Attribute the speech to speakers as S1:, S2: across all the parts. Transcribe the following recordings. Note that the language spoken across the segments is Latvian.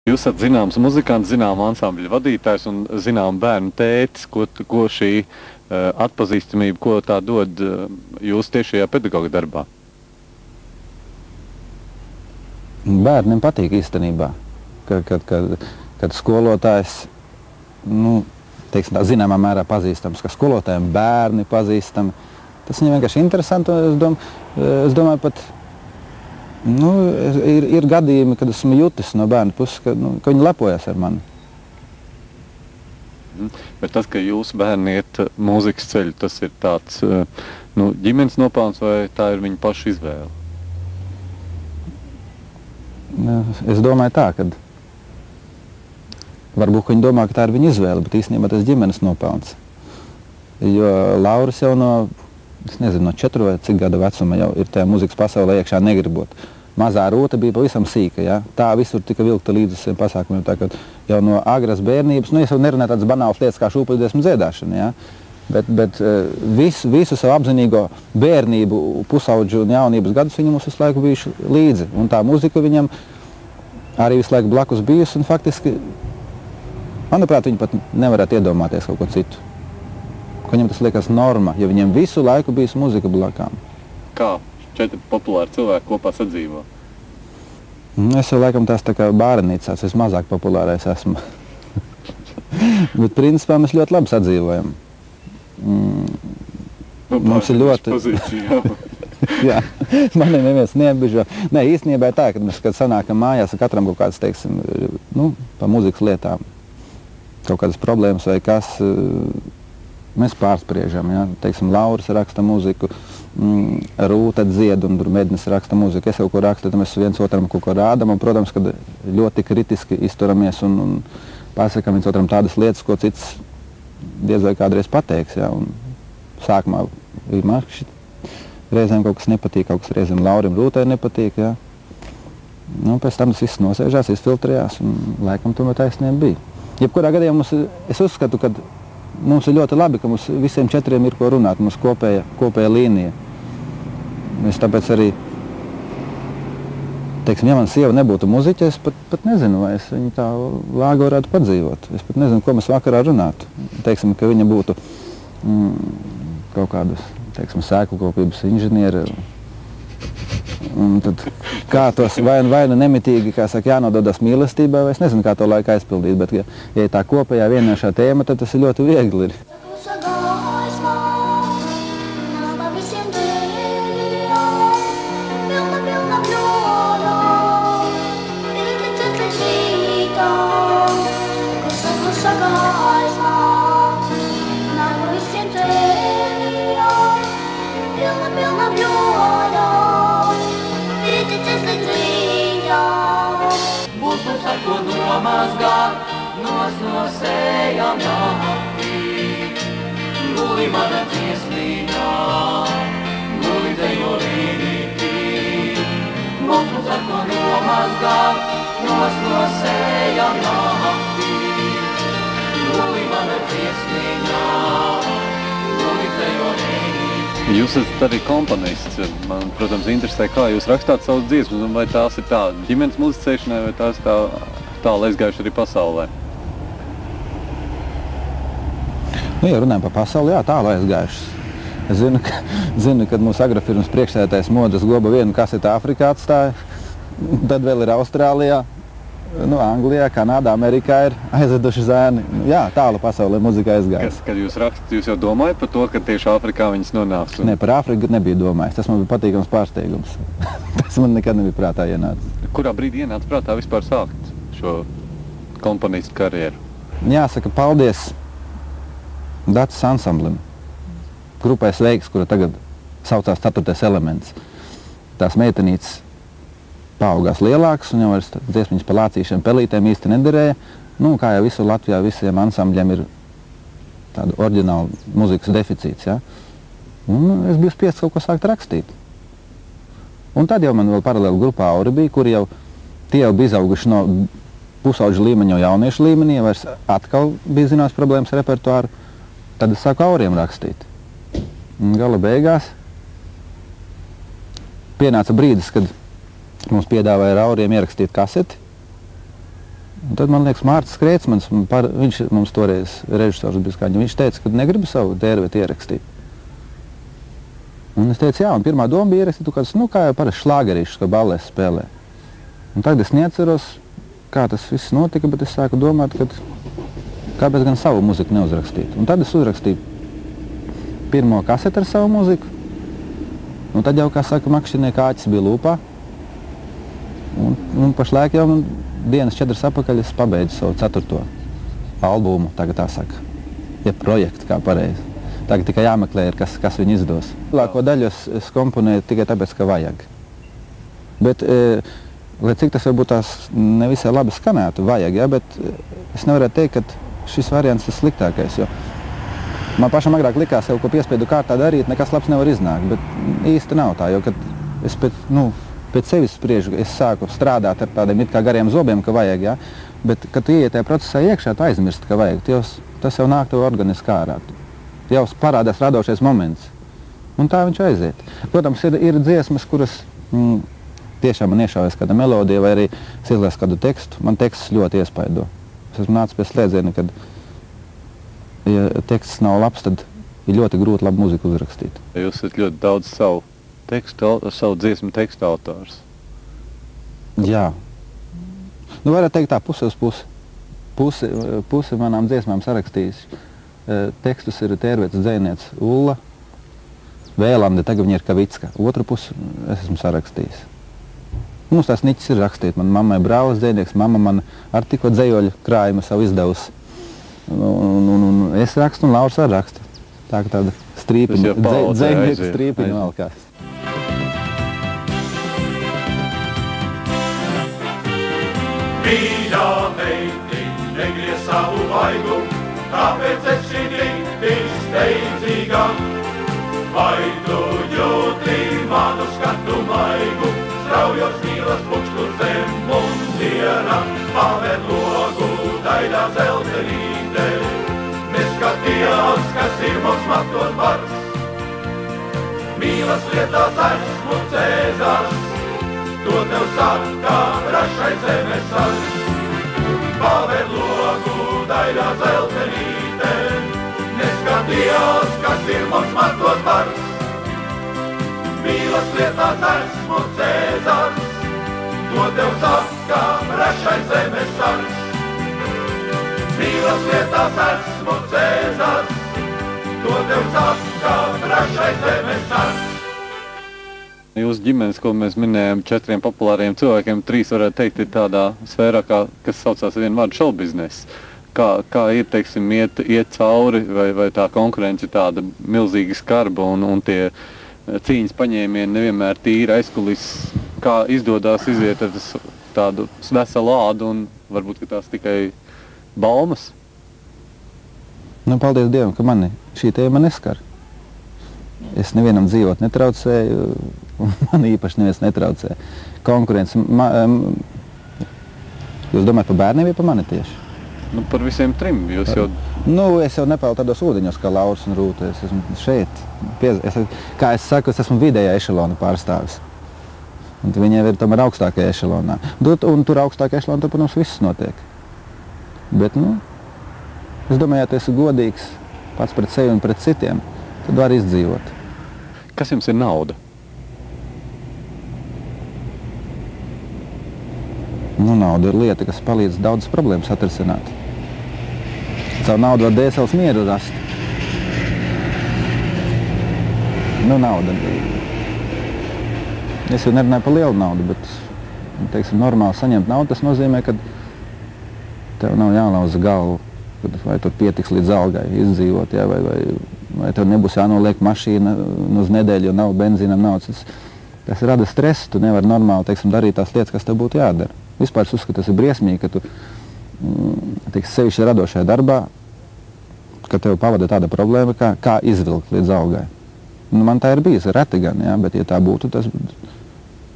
S1: Jūs esat zināms muzikants, zinām ansambļa vadītājs un zinām bērnu tētis, ko šī atpazīstamība, ko tā dod jūs tiešajā pedagoga darbā?
S2: Bērniem patīk īstenībā, kad skolotājs, teiksim tā, zināmā mērā pazīstams, ka skolotājiem bērni pazīstami. Tas viņiem vienkārši interesanti, un es domāju pat, ir gadījumi, kad esmu jutis no bērnu puses, ka viņi lepojas ar mani.
S1: Bet tas, ka jūsu bērni iet mūzikas ceļu, tas ir tāds ģimenes nopelns vai tā ir viņa paša izvēle?
S2: Es domāju tā, ka varbūt viņi domā, ka tā ir viņa izvēle, bet īstenībā tas ģimenes nopelns. Jo Lauris jau no 4 vai cik gada vecuma jau ir tajā mūzikas pasaulē iekšā negribot. Mazā rūta bija pavisam sīka, ja? Tā visur tika vilkta līdz visiem pasākumiem, tā ka jau no agras bērnības, es jau nerunāju tādas banālas lietas kā šūpuļdziesmu dziedāšana, ja? Bet visu savu apzinīgo bērnību, pusauģu un jaunības gadus viņi mums visu laiku bijuši līdzi. Un tā muzika viņam arī visu laiku blakus bijusi, un faktiski, manuprāt, viņi pat nevarētu iedomāties kaut ko citu. Viņam tas liekas norma, jo viņiem visu laiku bijusi muzika blakām.
S1: Kā 4 populāri cilvēki kopā sadzīvo?
S2: Es jau laikam tās tā kā bārenīcās, es mazāk populārais esmu. Bet principā mēs ļoti labi sadzīvojam. Mums ir ļoti... Jā, mani neviens neiebižo. Nē, īstenībā ir tā, ka mēs, kad sanākam mājās, katram kaut kādas, teiksim, pa mūzikas lietām, kaut kādas problēmas vai kas, mēs pārspriežam, ja? Teiksim, Lauris raksta mūziku, Rūta dzied un Mednis raksta mūziku, es jau ko rakstu, tad mēs viens otram kaut ko rādam, un, protams, kad ļoti kritiski izturamies un pasakam viens otram tādas lietas, ko cits diez vai kādreiz pateiks, ja? Un sākumā ir markšķi, reizēm kaut kas nepatīk, kaut kas reizēm Laurim Rūtai nepatīk, ja? Pēc tam tas viss nosēžās, izfiltrējās, un laikam tomēr taisnība bija. Jebkurā gadījumā es uzskatu, ka mums ir ļoti labi, ka mums visiem 4 ir ko runāt, mums kopēja līnija. Es tāpēc arī, teiksim, ja man sieva nebūtu muziķa, es pat nezinu, vai es viņu tā vāga varētu padzīvot. Es pat nezinu, ko mēs vakarā runātu. Teiksim, ka viņa būtu kaut kādas, teiksim, sēklukopības inženieri. Un tad kā tos vai nu nemitīgi, kā saka, jānododas mīlestībai, vai es nezinu, kā to laiku aizpildīt, bet ja tā kopējā vienošā tēma, tad tas ir ļoti viegli.
S3: Nosējām naktī, guli mana dziesmīnā, guli dejo rītī. Mums ar ko nomazgāt, nosējām naktī, guli mana dziesmīnā, guli dejo rītī.
S1: Jūs esat arī komponists. Man, protams, interesē, kā jūs rakstāt savus dziesmas, un vai tās ir tā ģimenes muzicēšanai, vai tās tālu aizgājuši arī pasaulē?
S2: Ja runājam par pasauli, jā, tālu aizgājušas. Es zinu, kad mūsu agrofirmas priekšsēdētājs Modris Goba vienu kaseti Āfrikā atstāja, tad vēl ir Austrālijā, Anglijā, Kanādā, Amerikā ir aizveduši zēni. Jā, tālu pasaulē muzika aizgājas.
S1: Kad jūs rakstat, jūs jau domājat par to, ka tieši Āfrikā viņas nonāks?
S2: Nē, par Āfriku nebija domājis. Tas man bija patīkams pārsteigums. Tas man nekad nebija prātā ienācis.
S1: Kurā brīdī ienāca prātā vispār sākt šo komponistu karjeru?
S2: Jāsaka, paldies Dacas ansamblim, grupai Sveiks, kura tagad saucās 4. elements. Tās meitenītes paaugās lielākas, un jau vairs dziesmiņas par lācīšiem pelītēm īsti nederēja. Kā jau visur Latvijā visiem ansambļiem ir tāda oriģināla muzikas deficīts, ja? Un es biju spiests kaut ko sākt rakstīt. Un tad jau man vēl paralēli grupā Auri bija, kuri tie jau bija izauguši no pusauģu līmeņa jau jauniešu līmenī, vairs atkal bija zināmas problēmas ar repertuāru. Tad es sāku Auriem rakstīt. Un gala beigās pienāca brīdis, kad mums piedāvāja ar Auriem ierakstīt kaseti. Un tad, man liekas, Mārcis Krēcmans, viņš mums toreiz režisors bija skaņa, viņš teica, ka negribu savu tērvietu ierakstīt. Un es teicu, jā, un pirmā doma bija ierakstīt kāds, kā jau parasti šlāgerīšus, ko ballēs spēlē. Un tagad es neatceros, kā tas viss notika, bet es sāku domāt, ka kāpēc gan savu muziku neuzrakstīt. Un tad es uzrakstīju pirmo kaseti ar savu muziku. Un tad jau, kā saka, makšķinie kāķis bija lūpā. Un pašlaik jau dienas 4 apakaļ es pabeidzu savu 4. albumu, tagad tā saka. Ja projektu, kā pareizi. Tagad tikai jāmeklē, kas viņu izdos. Lielāko daļu es komponēju tikai tāpēc, ka vajag. Bet, lai cik tas varbūt tās nevisai labi skanētu, vajag, ja, bet es nevarētu teikt, ka šis variants ir sliktākais, jo man pašam agrāk likās, jau, ko piespiedu kārtā darīt, nekas labs nevar iznākt, bet īsti nav tā, jo, kad es pēc sevis spriežu, es sāku strādāt ar tādiem it kā gariem zobiem, ka vajag, ja, bet, kad tu ieiet tajā procesā iekšā, tu aizmirsti, ka vajag, tas jau nāk tev organiski ārā. Jau parādās radošais moments, un tā viņš aiziet. Protams, ir dziesmas, kuras tiešām man iešaujas kāda melodija, vai arī es izliesu kādu tekstu, man teksts ļoti iespaido. Es esmu nācis pie slēdziena, kad, ja teksts nav labs, tad ir ļoti grūti labu muziku uzrakstīt.
S1: Jūs esat ļoti daudz savu dziesmu tekstu autors.
S2: Jā. Varētu teikt tā, puse uz pusi. Pusi manām dziesmām sarakstījis. Tekstus ir tērvietas dzejniece Ulla, Vēlande, tagad viņa ir Kavicka. Otru pusi es esmu sarakstījis. Mums tās niķis ir rakstīt. Man mammai brālis dzejnieks, mamma man ar tikko dzejoļu krājumu savu izdevusi. Un es rakstu un Lauris arī raksta. Tā kā tāda strīpiņa, dzejnieka strīpiņa valkās.
S3: Mīļā meitiņ, negriez savu vaigu, kāpēc es šī tik steidzīga? Vai tu jūti manu skatu maigu, straujos mīlas pukštu zem mundiera, paver logu daļā zeltenīte, neskaties, kas ir mums matot vars. Mīlas lietās esmu Cēzars, to tev saka rašai zemes sars. Paver logu daļā zeltenīte, neskaties, kas ir mums matot vars. Mīlas lietās esmu Cēzars, to tev saka rašai zemes sars. Mīlas lietās esmu Cēzars, to tev saka rašai zemes sars.
S1: Jūsu ģimenes, ko mēs minējām, 4 populāriem cilvēkiem, 3 varētu teikt, ir tādā sfērā, kas saucās vienu vārdu šovbizness. Kā ir, teiksim, iet cauri, vai tā konkurence ir tāda milzīga skarba un tie cīņas paņēmieni nevienmēr tīri aizkulis, kā izdodās iziet ar tādu veselu ādu un varbūt, ka tās tikai baumas?
S2: Paldies Dievam, ka mani šī tēma neskar. Es nevienam dzīvot netraucēju, un man īpaši neviens netraucē. Konkurence. Jūs domājat par bērniem vai par mani tieši?
S1: Par visiem 3. Jūs jau...
S2: Es jau nepēlu tādos ūdeņos kā Lauris un Rūta. Es esmu šeit. Kā es saku, es esmu vidējā ešelona pārstāvis. Un viņiem ir tomēr augstākajā ešelonā. Un tur augstākajā ešelonā, tur, protams, viss notiek. Bet, es domāju, ja tu esi godīgs pats pret sevi un pret citiem, tad var izdzīvot.
S1: Kas jums ir nauda?
S2: Nauda ir lieta, kas palīdz daudzas problēmas atrisināt. Caur naudu var dēseles mieru rast. Nauda. Es jau nerunāju par lielu naudu, bet, teiksim, normāli saņemt naudu, tas nozīmē, ka tev nav jālauza galvu, vai tur pietiks līdz algai izdzīvot, ja, vai tev nebūs jānoliek mašīna uz nedēļu, jo nav benzīnam naudas. Tas rada stresu, tu nevari normāli, teiksim, darīt tās lietas, kas tev būtu jādara. Vispār es uzskatu, tas ir briesmīgi, ka tu, sevišķi radošajā darbā, ka tev pavada tāda problēma, kā izvilkt līdz algai. Man tā ir bijis, reti gan, ja, bet ja tā būtu, tas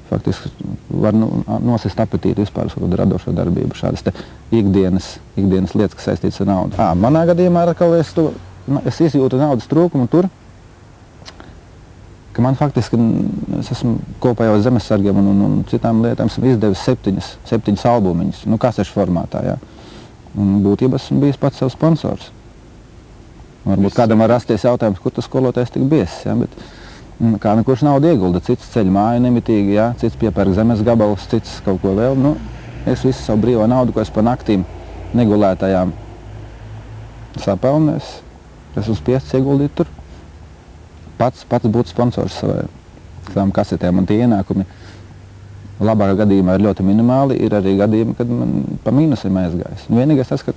S2: faktiski var nosist apetīti vispār uz radošo darbību, šādas te ikdienas lietas, kas saistītas ar naudu. Manā gadījumā atkal es izjūtu naudas trūkumu tur, ka man faktiski, es esmu kopā jau Zemesargiem un citām lietām, esmu izdevis 7 albumiņus, kasešu formātā, jā. Un būtībā esmu bijis pats savs sponsors. Varbūt kādam var rasties jautājums, kur tas skolotājs tik biesis, jā, bet kā nekurš naudu iegulda, cits ceļ māju nemitīgi, jā, cits piepērk zemes gabalus, cits kaut ko vēl, es visu savu brīvo naudu, ko es pa naktīm negulētajām sapelnu, es esmu spiests ieguldīt tur. Pats būtu sponsors savām kasetēm, un tie ienākumi labākā gadījumā ir ļoti minimāli, ir arī gadījumi, kad man pa mīnusiem aizgājis. Vienīgais tas,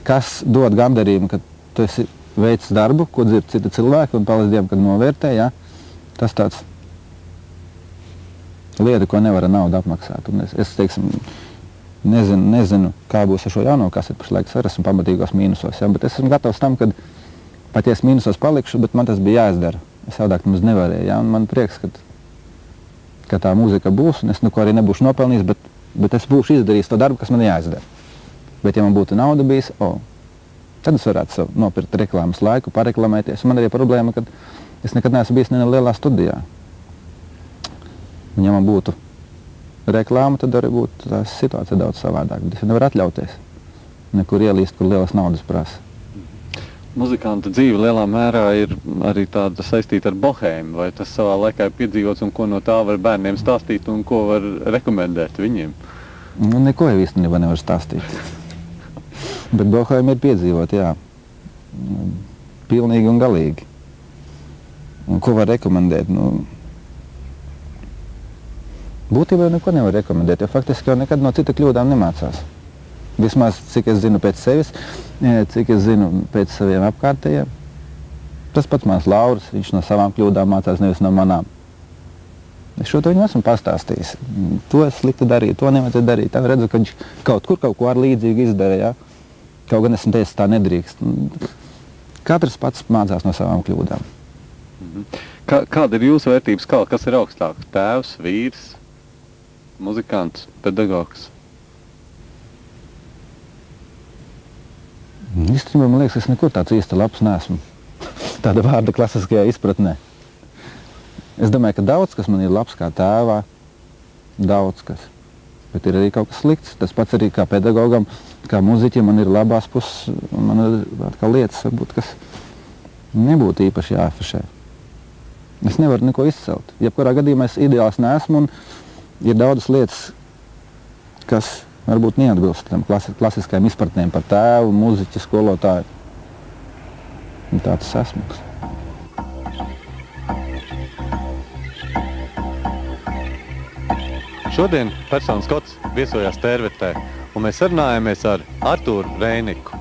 S2: kas dod gandarījumu, kad tu esi veicis darbu, ko dzird citi cilvēki, un paldies Dievam, kad novērtē, jā, tas tāds lieta, ko nevar ar naudu apmaksāt. Un es teiksim, nezinu, kā būs ar šo jauno kaseti, pašlaik es esmu pamatīgos mīnusos, jā, bet es esmu gatavs tam, kad pat ja es mīnusos palikšu, bet man tas bija jāizdara. Es savādāk nemaz nevarēju, jā, un man prieks, ka tā mūzika būs, un es neko arī nebūšu nopelnījis, bet es būšu izdarījis to darbu, kas man jāizdara. Bet ja man būtu nauda bijis, tad es varētu nopirkt reklāmas laiku, pareklamēties. Man arī problēma, ka es nekad neesmu bijis ne lielā studijā. Un ja man būtu reklāma, tad arī būtu tā situācija daudz savādāk. Bet es nevaru atļauties nekur ielīst, kur lielas naudas prasa.
S1: Muzikanta dzīve lielā mērā ir arī tāda saistīta ar bohēmu, vai tas savā laikā ir piedzīvots un ko no tā var bērniem stāstīt un ko var rekomendēt viņiem?
S2: Neko jau īstenībā nevar stāstīt. Bet bohēma ir piedzīvot, jā. Pilnīgi un galīgi. Un ko var rekomendēt? Būtībā neko nevar rekomendēt, jo faktiski jau nekad no cita kļūdām nemācās. Vismaz, cik es zinu pēc sevis, cik es zinu pēc saviem apkārtējiem. Tas pats mans Lauris, viņš no savām kļūdām mācās, nevis no manām. Es šo to viņu esmu pastāstījis. To es slikti darīju, to nevajadzēja darīt. Tad redzu, ka viņš kaut ko ar līdzīgu izdara, jā. Kaut gan esmu teicis, tā nedrīkst. Katrs pats mācās no savām kļūdām.
S1: Kāda ir jūsu vērtības skala? Kas ir augstāks? Tēvs, vīrs, muzikants, pedagogs?
S2: Īstenībā, man liekas, es nekur tāds īsti labs neesmu. Tāda vārda klasiskajā izpratnē. Es domāju, ka daudz, kas man ir labs kā tēvā, daudz kas. Bet ir arī kaut kas slikts. Tas pats arī kā pedagogam, kā muziķim, man ir labās puses, man ir atkal lietas, varbūt, kas nebūtu īpaši jāafišē. Es nevaru neko izcelt. Jebkurā gadījumā es ideāls neesmu, un ir daudzas lietas, kas varbūt neatbilst tam klasiskajām izpratnēm par tēvu, muziķu, skolotāju. Un tāds esmu.
S1: Šodien Persons Skots viesojās Tērvetē, un mēs sarunājāmies ar Artūru Reiniku.